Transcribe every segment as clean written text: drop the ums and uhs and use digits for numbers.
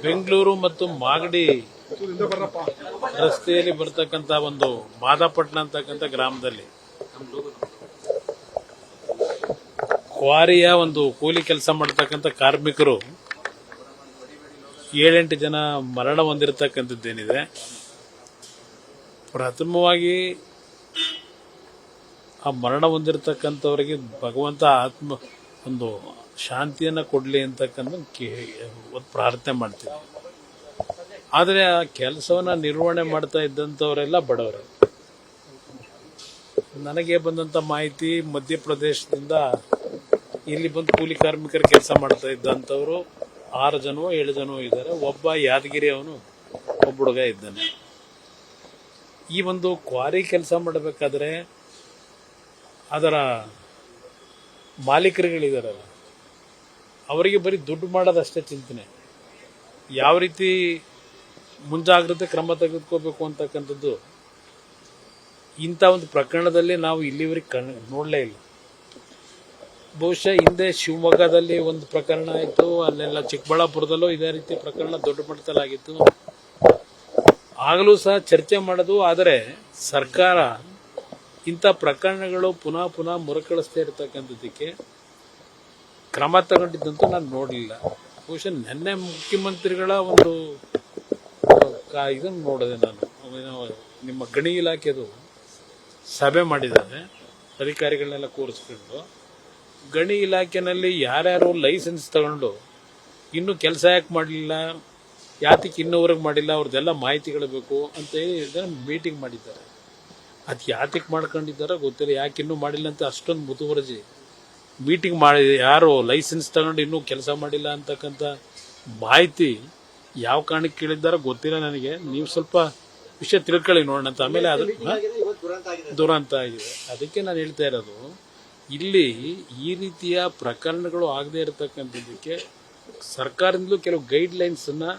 ಬೆಂಗಳೂರು ಮತ್ತು ಮಾಗಡಿ ರಸ್ತೆಯಲ್ಲಿ ಬರ್ತಕ್ಕಂಥ ಒಂದು ಮಾದಾಪಟ್ಟಣ ಅಂತಕ್ಕಂಥ ಗ್ರಾಮದಲ್ಲಿ ಕ್ವಾರಿಯ ಒಂದು ಕೂಲಿ ಕೆಲಸ ಮಾಡತಕ್ಕಂಥ ಕಾರ್ಮಿಕರು 7-8 ಜನ ಮರಣ ಹೊಂದಿರತಕ್ಕಂಥದ್ದೇನಿದೆ. ಪ್ರಥಮವಾಗಿ ಆ ಮರಣ ಹೊಂದಿರತಕ್ಕಂಥವರಿಗೆ ಭಗವಂತ ಆತ್ಮ ಒಂದು ಶಾಂತಿಯನ್ನು ಕೊಡಲಿ ಅಂತಕ್ಕಂಥ ಪ್ರಾರ್ಥನೆ ಮಾಡ್ತೀವಿ. ಆದರೆ ಆ ಕೆಲಸವನ್ನು ನಿರ್ವಹಣೆ ಮಾಡ್ತಾ ಇದ್ದಂಥವರೆಲ್ಲ ಬಡವರು. ನನಗೆ ಬಂದಂಥ ಮಾಹಿತಿ ಮಧ್ಯಪ್ರದೇಶದಿಂದ ಇಲ್ಲಿ ಬಂದು ಕೂಲಿ ಕಾರ್ಮಿಕರ ಕೆಲಸ ಮಾಡ್ತಾ ಇದ್ದಂಥವರು 6 ಜನವೋ 7 ಜನವೋ ಇದ್ದಾರೆ. ಒಬ್ಬ ಯಾದಗಿರಿ ಅವನು ಒಬ್ಬ ಹುಡುಗ ಇದ್ದಾನೆ. ಈ ಒಂದು ಕ್ವಾರಿ ಕೆಲಸ ಮಾಡಬೇಕಾದ್ರೆ ಅದರ ಮಾಲೀಕರುಗಳಿದಾರಲ್ಲ ಅವರಿಗೆ ಬರೀ ದುಡ್ಡು ಮಾಡೋದಷ್ಟೇ ಚಿಂತನೆ. ಯಾವ ರೀತಿ ಮುಂಜಾಗ್ರತೆ ಕ್ರಮ ತೆಗೆದುಕೋಬೇಕು ಅಂತಕ್ಕಂಥದ್ದು ಇಂಥ ಒಂದು ಪ್ರಕರಣದಲ್ಲಿ ನಾವು ಇಲ್ಲಿವರೆಗೆ ನೋಡಲೇ ಇಲ್ಲ. ಬಹುಶಃ ಹಿಂದೆ ಶಿವಮೊಗ್ಗದಲ್ಲಿ ಒಂದು ಪ್ರಕರಣ ಆಯಿತು, ಅಲ್ಲೆಲ್ಲ ಚಿಕ್ಕಬಳ್ಳಾಪುರದಲ್ಲೂ ಇದೇ ರೀತಿ ಪ್ರಕರಣ ದೊಡ್ಡ ಮಟ್ಟದಲ್ಲಾಗಿತ್ತು. ಆಗಲೂ ಸಹ ಚರ್ಚೆ ಮಾಡೋದು. ಆದರೆ ಸರ್ಕಾರ ಇಂಥ ಪ್ರಕರಣಗಳು ಪುನಃ ಪುನಃ ಮರುಕಳಿಸ್ತಾ ಇರತಕ್ಕಂಥದ್ದಕ್ಕೆ ಕ್ರಮ ತಗೊಂಡಿದ್ದಂತೂ ನಾನು ನೋಡಲಿಲ್ಲ. ಬಹುಶಃ ನಿನ್ನೆ ಮುಖ್ಯಮಂತ್ರಿಗಳ ಒಂದು ಇದನ್ನು ನೋಡಿದೆ ನಾನು. ನಿಮ್ಮ ಗಣಿ ಇಲಾಖೆದು ಸಭೆ ಮಾಡಿದ್ದಾರೆ, ಅಧಿಕಾರಿಗಳನ್ನೆಲ್ಲ ಕೂರಿಸ್ಕೊಂಡು. ಗಣಿ ಇಲಾಖೆನಲ್ಲಿ ಯಾರ್ಯಾರು ಲೈಸೆನ್ಸ್ ತಗೊಂಡು ಇನ್ನೂ ಕೆಲಸ ಯಾಕೆ ಮಾಡಲಿಲ್ಲ, ಯಾತಕ್ಕೆ ಇನ್ನೂವರೆಗೆ ಮಾಡಿಲ್ಲ, ಅವ್ರದ್ದೆಲ್ಲ ಮಾಹಿತಿಗಳು ಬೇಕು ಅಂತ ಹೇಳಿ ಮೀಟಿಂಗ್ ಮಾಡಿದ್ದಾರೆ. ಅದು ಯಾತಕ್ಕೆ ಮಾಡ್ಕೊಂಡಿದ್ದಾರೋ ಗೊತ್ತಿಲ್ಲ, ಯಾಕೆ ಇನ್ನೂ ಮಾಡಿಲ್ಲ ಅಂತ ಅಷ್ಟೊಂದು ಮುತುವರ್ಜಿ ಮೀಟಿಂಗ್ ಮಾಡಿ ಯಾರು ಲೈಸೆನ್ಸ್ ತಗೊಂಡು ಇನ್ನೂ ಕೆಲಸ ಮಾಡಿಲ್ಲ ಅಂತಕ್ಕಂಥ ಮಾಹಿತಿ ಯಾವ ಕಾರಣಕ್ಕೆ ಕೇಳಿದ್ದಾರೋ ಗೊತ್ತಿಲ್ಲ ನನಗೆ. ನೀವು ಸ್ವಲ್ಪ ವಿಷಯ ತಿಳ್ಕೊಳ್ಳಿ ನೋಡೋಣ ಅಂತ. ಆಮೇಲೆ ಅದು ದುರಂತ ಆಗಿದೆ. ಅದಕ್ಕೆ ನಾನು ಹೇಳ್ತಾ ಇರೋದು, ಇಲ್ಲಿ ಈ ರೀತಿಯ ಪ್ರಕರಣಗಳು ಆಗದೆ ಇರತಕ್ಕಂಥದ್ದಕ್ಕೆ ಸರ್ಕಾರದಿಂದಲೂ ಕೆಲವು ಗೈಡ್ಲೈನ್ಸನ್ನು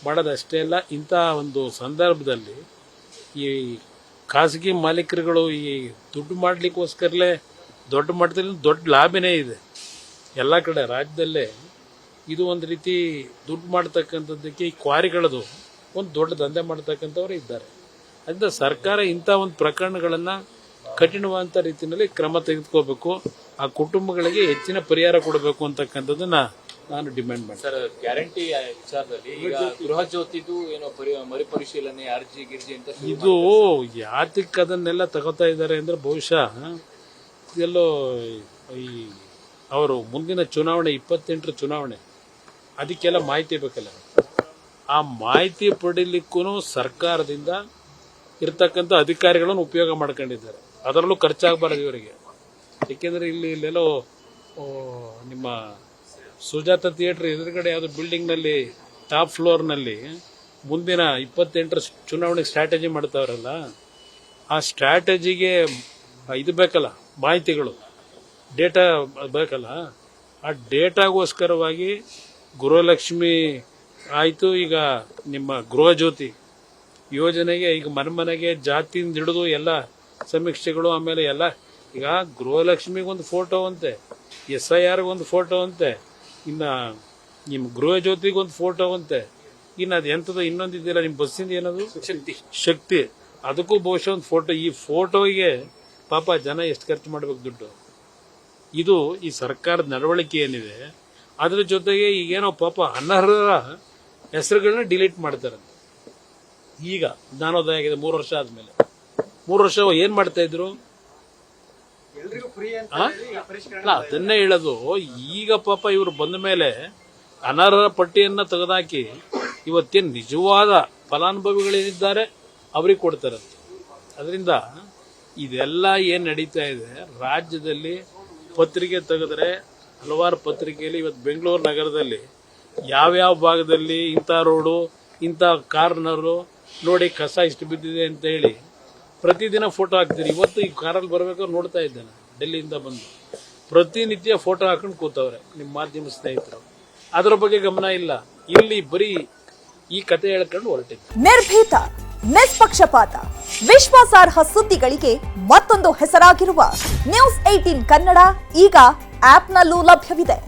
ಮಾಡೋದಷ್ಟೇ ಅಲ್ಲ. ಇಂಥ ಒಂದು ಸಂದರ್ಭದಲ್ಲಿ ಈ ಖಾಸಗಿ ಮಾಲೀಕರುಗಳು ಈ ದುಡ್ಡು ಮಾಡಲಿಕ್ಕೋಸ್ಕರಲೇ ದೊಡ್ಡ ಮಟ್ಟದಲ್ಲಿ ದೊಡ್ಡ ಲಾಭನೇ ಇದೆ. ಎಲ್ಲ ಕಡೆ ರಾಜ್ಯದಲ್ಲೇ ಇದು ಒಂದು ರೀತಿ ದುಡ್ಡು ಮಾಡ್ತಕ್ಕಂಥದ್ದಕ್ಕೆ ಈ ಕ್ವಾರಿಗಳದು ಒಂದು ದೊಡ್ಡ ದಂಧೆ ಮಾಡ್ತಕ್ಕಂಥವ್ರು ಇದ್ದಾರೆ. ಅದರಿಂದ ಸರ್ಕಾರ ಇಂಥ ಒಂದು ಪ್ರಕರಣಗಳನ್ನು ಕಠಿಣವಾದಂಥ ರೀತಿಯಲ್ಲಿ ಕ್ರಮ ತೆಗೆದುಕೋಬೇಕು. ಆ ಕುಟುಂಬಗಳಿಗೆ ಹೆಚ್ಚಿನ ಪರಿಹಾರ ಕೊಡಬೇಕು ಅಂತಕ್ಕಂಥದ್ದನ್ನ ನಾನು ಡಿಮ್ಯಾಂಡ್ ಮಾಡ್ತೀನಿ. ಸರ್, ಗ್ಯಾರಂಟಿ ವಿಚಾರದಲ್ಲಿ ಈಗ ಗೃಹ ಜ್ಯೋತಿದು ಏನೋ ಮರುಪರಿಶೀಲನೆ ಅರ್ಜಿ ಗಿರ್ಜಿ ಅಂತ ಇದು ಯಾತಕ್ಕೆ ಅದನ್ನೆಲ್ಲ ತಗೋತಾ ಇದ್ದಾರೆ ಅಂದ್ರೆ ಬಹುಶಃ ಎಲ್ಲೋ ಈ ಅವರು ಮುಂದಿನ ಚುನಾವಣೆ 28ರ ಚುನಾವಣೆ ಅದಕ್ಕೆಲ್ಲ ಮಾಹಿತಿ ಬೇಕಲ್ಲ. ಆ ಮಾಹಿತಿ ಪಡೀಲಿಕ್ಕೂ ಸರ್ಕಾರದಿಂದ ಇರ್ತಕ್ಕಂಥ ಅಧಿಕಾರಿಗಳನ್ನು ಉಪಯೋಗ ಮಾಡ್ಕೊಂಡಿದ್ದಾರೆ. ಅದರಲ್ಲೂ ಖರ್ಚಾಗಬಾರದು ಇವರಿಗೆ. ಏಕೆಂದರೆ ಇಲ್ಲೆಲ್ಲೋ ನಿಮ್ಮ ಸುಜಾತ ಥಿಯೇಟರ್ ಎದುರುಗಡೆ ಯಾವುದೋ ಬಿಲ್ಡಿಂಗ್ನಲ್ಲಿ ಟಾಪ್ ಫ್ಲೋರ್ನಲ್ಲಿ ಮುಂದಿನ 28ರ ಚುನಾವಣೆಗೆ ಸ್ಟ್ರಾಟಜಿ ಮಾಡ್ತಾವ್ರಲ್ಲ, ಆ ಸ್ಟ್ರಾಟಜಿಗೆ ಇದು ಬೇಕಲ್ಲ, ಮಾಹಿತಿಗಳು, ಡೇಟಾ ಬೇಕಲ್ಲ. ಆ ಡೇಟಾಗೋಸ್ಕರವಾಗಿ ಗೃಹಲಕ್ಷ್ಮಿ ಆಯಿತು, ಈಗ ನಿಮ್ಮ ಗೃಹ ಜ್ಯೋತಿ ಯೋಜನೆಗೆ ಈಗ ಮನೆಗೆ ಜಾತಿಯಿಂದ ಹಿಡಿದು ಎಲ್ಲ ಸಮೀಕ್ಷೆಗಳು, ಆಮೇಲೆ ಎಲ್ಲ ಈಗ ಗೃಹಲಕ್ಷ್ಮಿಗೊಂದು ಫೋಟೋ ಅಂತೆ, SIRಗೊಂದು ಫೋಟೋ ಅಂತೆ, ಇನ್ನು ನಿಮ್ಮ ಗೃಹ ಜ್ಯೋತಿಗೊಂದು ಫೋಟೋ ಅಂತೆ, ಇನ್ನು ಅದು ಎಂಥದ್ದು ಇನ್ನೊಂದಿದೆಯಲ್ಲ ನಿಮ್ಮ ಬಸ್ಸಿಂದ ಏನದು ಶಕ್ತಿ, ಅದಕ್ಕೂ ಬಹುಶಃ ಒಂದು ಫೋಟೋ. ಈ ಫೋಟೋಗೆ ಪಾಪ ಜನ ಎಷ್ಟು ಖರ್ಚು ಮಾಡಬೇಕು ದುಡ್ಡು. ಇದು ಈ ಸರ್ಕಾರದ ನಡವಳಿಕೆ ಏನಿದೆ ಅದ್ರ ಜೊತೆಗೆ ಈಗೇನೋ ಪಾಪ ಅನರ್ಹರ ಹೆಸರುಗಳನ್ನ ಡಿಲೀಟ್ ಮಾಡ್ತಾರಂತೆ. ಈಗ ಜ್ಞಾನೋದಯ ಆಗಿದೆ 3 ವರ್ಷ ಆದ್ಮೇಲೆ. 3 ವರ್ಷ ಏನ್ ಮಾಡ್ತಾ ಇದ್ರು? ಅಲ್ಲ, ಅದನ್ನೇ ಹೇಳೋದು. ಈಗ ಪಾಪ ಇವರು ಬಂದ ಮೇಲೆ ಅನರ್ಹರ ಪಟ್ಟಿಯನ್ನ ತೆಗೆದಾಕಿ ಇವತ್ತೇನು ನಿಜವಾದ ಫಲಾನುಭವಿಗಳೇನಿದ್ದಾರೆ ಅವ್ರಿಗೆ ಕೊಡ್ತಾರಂತೆ. ಅದರಿಂದ ಇದೆಲ್ಲ ಏನ್ ನಡೀತಾ ಇದೆ ರಾಜ್ಯದಲ್ಲಿ, ಪತ್ರಿಕೆ ತೆಗೆದ್ರೆ ಹಲವಾರು ಪತ್ರಿಕೆಯಲ್ಲಿ ಇವತ್ತು ಬೆಂಗಳೂರು ನಗರದಲ್ಲಿ ಯಾವ್ಯಾವ ಭಾಗದಲ್ಲಿ ಇಂಥ ರೋಡು, ಇಂಥ ಕಾರ್ನರು ನೋಡಿ ಕಸ ಇಷ್ಟು ಬಿದ್ದಿದೆ ಅಂತ ಹೇಳಿ ಪ್ರತಿದಿನ ಫೋಟೋ ಹಾಕ್ತೀನಿ. ಇವತ್ತು ಈ ಕಾರಲ್ಲಿ ಬರಬೇಕಾದ್ರೆ ನೋಡ್ತಾ ಇದ್ದೇನೆ, ಡೆಲ್ಲಿಯಿಂದ ಬಂದು ಪ್ರತಿನಿತ್ಯ ಫೋಟೋ ಹಾಕೊಂಡು ಕೂತವ್ರೆ ನಿಮ್ಮ ಮಾಧ್ಯಮ ಸ್ನೇಹಿತರು. ಅದರ ಬಗ್ಗೆ ಗಮನ ಇಲ್ಲ. ಇಲ್ಲಿ ಬರೀ ಈ ಕತೆ ಹೇಳ್ಕೊಂಡು ಹೊರಟಿದ್ದೆ. ನಿರ್ಭೀತ, ನಿಷ್ಪಕ್ಷಪಾತ, ವಿಶ್ವಾಸಾರ್ಹ ಸುದ್ದಿಗಳಿಗೆ ಮತ್ತೊಂದು ಹೆಸರಾಗಿರುವ ನ್ಯೂಸ್ 18 ಕನ್ನಡ ಈಗ ಆಪ್ನಲ್ಲೂ ಲಭ್ಯವಿದೆ.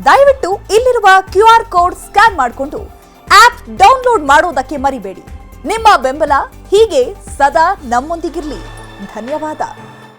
ದಯವಿಟ್ಟು ಇಲ್ಲಿರುವ QR ಕೋಡ್ ಸ್ಕ್ಯಾನ್ ಮಾಡಿಕೊಂಡು ಆಪ್ ಡೌನ್ಲೋಡ್ ಮಾಡೋದಕ್ಕೆ ಮರಿಬೇಡಿ. ನಿಮ್ಮ ಬೆಂಬಲ ಹೀಗೆ ಸದಾ ನಮ್ಮೊಂದಿಗಿರ್ಲಿ. ಧನ್ಯವಾದ.